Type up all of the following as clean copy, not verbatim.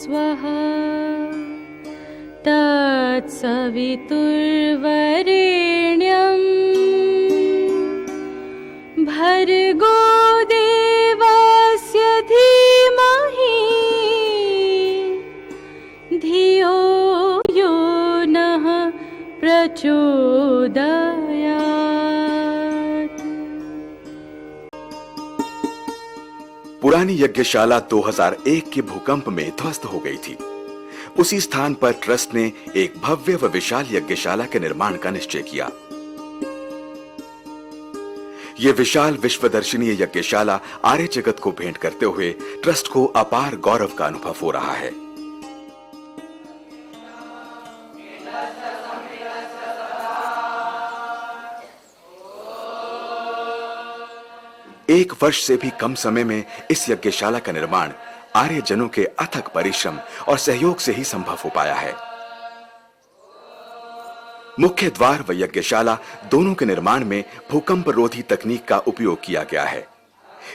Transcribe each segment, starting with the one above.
स्वः तत्सवितुर्वरेण्यं भर्गो देवस्य धीमहि धियो यो नः प्रचोदयात्। पुरानी यज्ञशाला 2001 के भूकंप में ध्वस्त हो गई थी। उसी स्थान पर ट्रस्ट ने एक भव्य व विशाल यज्ञशाला के निर्माण का निश्चय किया। यह विशाल विश्वदर्शनीय यज्ञशाला आर्य जगत को भेंट करते हुए ट्रस्ट को अपार गौरव का अनुभव हो रहा है। एक वर्ष से भी कम समय में इस यज्ञशाला का निर्माण आर्यजनों के अथक परिश्रम और सहयोग से ही संभव हो पाया है। मुख्य द्वार व यज्ञशाला दोनों के निर्माण में भूकंप रोधी तकनीक का उपयोग किया गया है।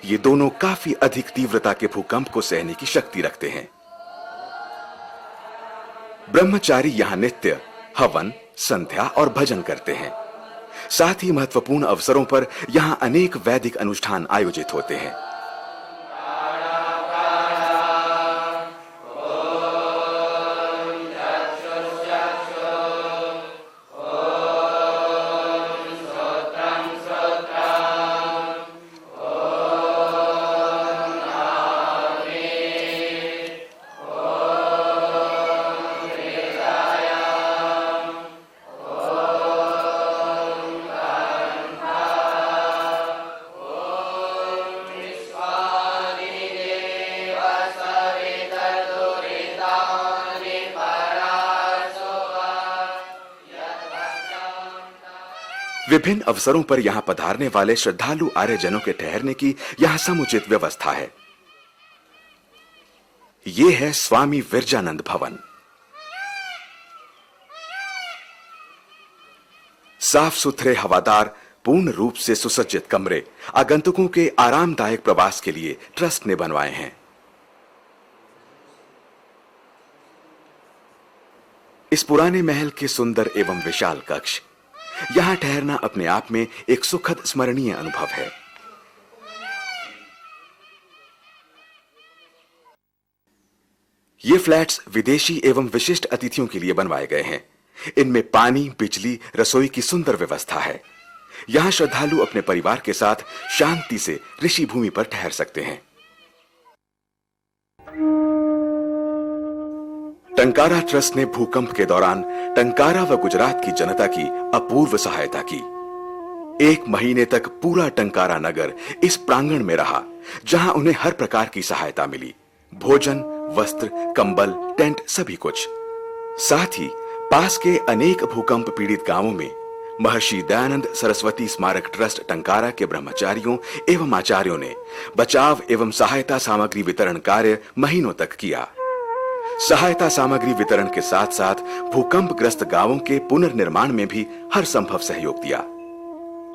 ये दोनों काफी अधिक तीव्रता के भूकंप को सहने की शक्ति रखते हैं। ब्रह्मचारी यहां नित्य हवन, संध्या और भजन करते हैं। साथ ही महत्वपूर्ण अवसरों पर यहां अनेक वैदिक अनुष्ठान आयोजित होते हैं। विभिन्न अवसरों पर यहां पधारने वाले श्रद्धालु आर्यजनों के ठहरने की यहां समुचित व्यवस्था है। यह है स्वामी विरजानंद भवन। साफ सुथरे, हवादार, पूर्ण रूप से सुसज्जित कमरे आगंतुकों के आरामदायक प्रवास के लिए ट्रस्ट ने बनवाए हैं। इस पुराने महल के सुंदर एवं विशाल कक्ष, यहां ठहरना अपने आप में एक सुखद स्मरणीय अनुभव है। ये फ्लैट्स विदेशी एवं विशिष्ट अतिथियों के लिए बनवाए गए हैं। इनमें पानी, बिजली, रसोई की सुंदर व्यवस्था है। यहां श्रद्धालु अपने परिवार के साथ शांति से ऋषि भूमि पर ठहर सकते हैं। टंकारा ट्रस्ट ने भूकंप के दौरान टंकारा व गुजरात की जनता की अपूर्व सहायता की। 1 महीने तक पूरा टंकारा नगर इस प्रांगण में रहा, जहां उन्हें हर प्रकार की सहायता मिली। भोजन, वस्त्र, कंबल, टेंट, सभी कुछ। साथ ही पास के अनेक भूकंप पीड़ित गांवों में महर्षि दयानंद सरस्वती स्मारक ट्रस्ट टंकारा के ब्रह्मचारियों एवं आचार्यों ने बचाव एवं सहायता सामग्री वितरण कार्य महीनों तक किया। सहायता सामग्री वितरण के साथ साथ भूकंपग्रस्त गांवों के पुनर्निर्माण में भी हर संभव सहयोग दिया।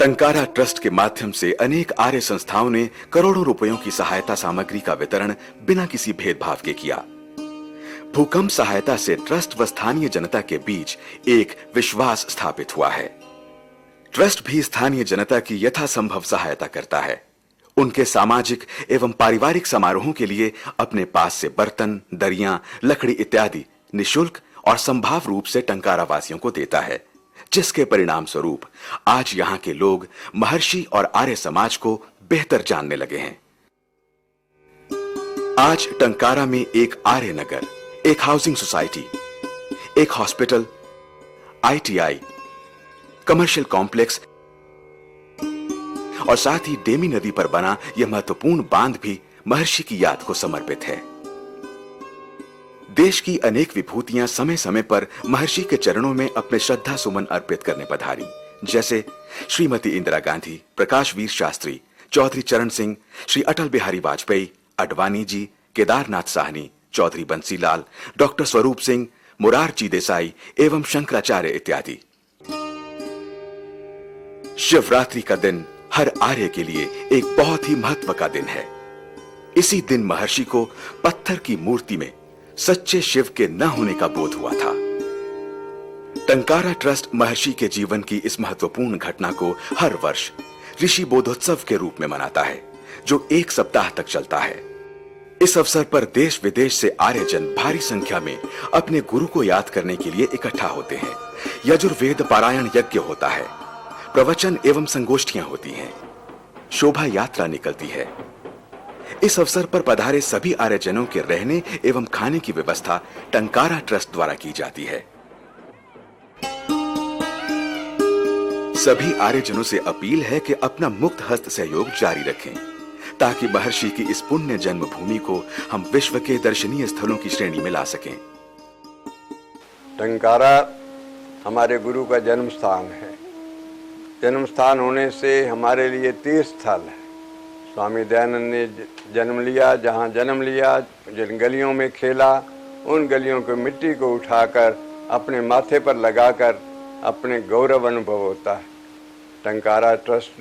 टंकारा ट्रस्ट के माध्यम से अनेक आर्य संस्थाओं ने करोड़ों रुपयों की सहायता सामग्री का वितरण बिना किसी भेदभाव के किया। भूकंप सहायता से ट्रस्ट व स्थानीय जनता के बीच एक विश्वास स्थापित हुआ है। ट्रस्ट भी स्थानीय जनता की यथासंभव सहायता करता है। उनके सामाजिक एवं पारिवारिक समारोहों के लिए अपने पास से बर्तन, दरियां, लकड़ी इत्यादि निशुल्क और संभाव रूप से टंकारा वासियों को देता है, जिसके परिणाम स्वरूप आज यहां के लोग महर्षि और आर्य समाज को बेहतर जानने लगे हैं। आज टंकारा में एक आर्य नगर, एक हाउसिंग सोसाइटी, एक हॉस्पिटल, ITI, कमर्शियल कॉम्प्लेक्स और साथ ही डेमी नदी पर बना यह महत्वपूर्ण बांध भी महर्षि की याद को समर्पित है। देश की अनेक विभूतियां समय समय पर महर्षि के चरणों में अपने श्रद्धा सुमन अर्पित करने पधारी, जैसे श्रीमती इंदिरा गांधी, प्रकाश वीर शास्त्री, चौधरी चरण सिंह, श्री अटल बिहारी वाजपेयी, अडवाणी जी, केदारनाथ साहनी, चौधरी बंसीलाल, डॉक्टर स्वरूप सिंह, मुरारजी देसाई एवं शंकराचार्य इत्यादि। शिवरात्रि का दिन हर आर्य के लिए एक बहुत ही महत्व का दिन है। इसी दिन महर्षि को पत्थर की मूर्ति में सच्चे शिव के न होने का बोध हुआ था। टंकारा ट्रस्ट महर्षि के जीवन की इस महत्वपूर्ण घटना को हर वर्ष ऋषि बोधोत्सव के रूप में मनाता है, जो 1 सप्ताह तक चलता है। इस अवसर पर देश विदेश से आर्यजन भारी संख्या में अपने गुरु को याद करने के लिए इकट्ठा होते हैं। यजुर्वेद पारायण यज्ञ होता है, प्रवचन एवं संगोष्ठियां होती हैं, शोभा यात्रा निकलती है। इस अवसर पर पधारे सभी आर्यजनों के रहने एवं खाने की व्यवस्था टंकारा ट्रस्ट द्वारा की जाती है। सभी आर्यजनों से अपील है कि अपना मुक्त हस्त सहयोग जारी रखें, ताकि महर्षि की इस पुण्य जन्मभूमि को हम विश्व के दर्शनीय स्थलों की श्रेणी में ला सकें। टंकारा हमारे गुरु का जन्म स्थान है। जन्म स्थान होने से हमारे लिए तीर्थ स्थल है। स्वामी दयानंद ने जन्म लिया, जहाँ जन्म लिया, जिन गलियों में खेला, उन गलियों की मिट्टी को उठाकर अपने माथे पर लगाकर अपने गौरव अनुभव होता है। टंकारा ट्रस्ट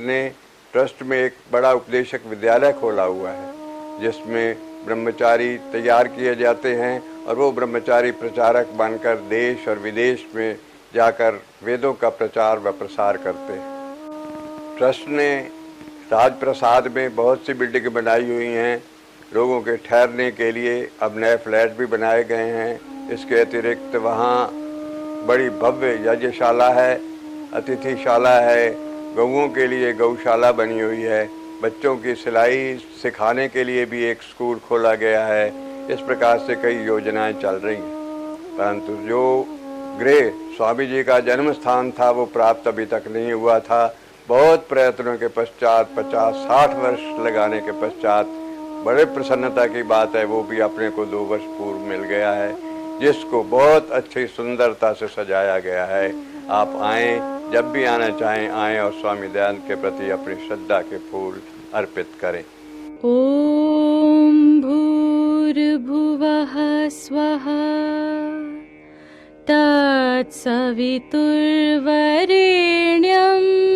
में एक बड़ा उपदेशक विद्यालय खोला हुआ है, जिसमें ब्रह्मचारी तैयार किए जाते हैं और वो ब्रह्मचारी प्रचारक बनकर देश और विदेश में जाकर वेदों का प्रचार व प्रसार करते हैं। ट्रस्ट ने राजप्रसाद में बहुत सी बिल्डिंग बनाई हुई हैं। लोगों के ठहरने के लिए अब नए फ्लैट भी बनाए गए हैं। इसके अतिरिक्त वहाँ बड़ी भव्य यज्ञशाला है, अतिथिशाला है, गऊओं के लिए गौशाला बनी हुई है, बच्चों की सिलाई सिखाने के लिए भी एक स्कूल खोला गया है। इस प्रकार से कई योजनाएं चल रही हैं, परंतु जो गृह स्वामी जी का जन्म स्थान था वो प्राप्त अभी तक नहीं हुआ था। बहुत प्रयत्नों के पश्चात 50-60 वर्ष लगाने के पश्चात बड़े प्रसन्नता की बात है, वो भी अपने को 2 वर्ष पूर्व मिल गया है, जिसको बहुत अच्छी सुंदरता से सजाया गया है। आप आएँ, जब भी आना चाहें आएँ और स्वामी दयानंद के प्रति अपनी श्रद्धा के फूल अर्पित करें। ॐ भूर्भुवः स्वः तत्सवितुर्वरेण्यम्